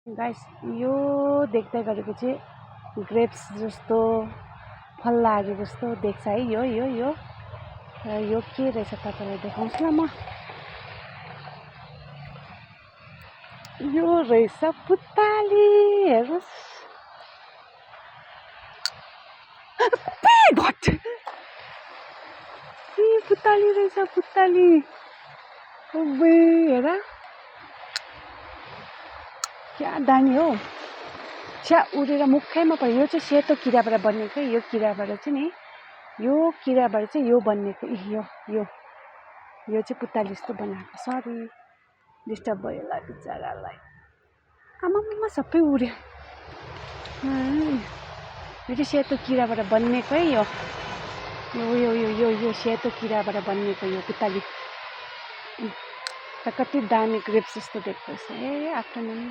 Guys यो देख्दै गरेको चाहिँ ग्रेप्स जस्तो फल लागे जस्तो देख्छ है। यो के रहेछ तपाईँलाई देखाउँछु ल म। यो रहेछ पुत्ताली, हेर्नुहोस्। पुत्ताली रहेछ, पुत्ताली। हेर क्या दामी हो। छ्या उडेर मुखैमा पर्यो। यो चाहिँ सेतो किराबाट बनिएको। यो किराबाट चाहिँ नि, यो किराबाट चाहिँ यो बनिएको। यो चाहिँ पुत्ताली जस्तो बनाएको। सरी डिस्टर्ब भयो होला बिचरालाई। आमामा सबै उड्यो। यो चाहिँ सेतो किराबाट बनिएको है। यो सेतो किराबाट बनिएको यो पुत्ताली। कति दामी ग्रेप्स जस्तो देख्दैछ। आफ्टरनुन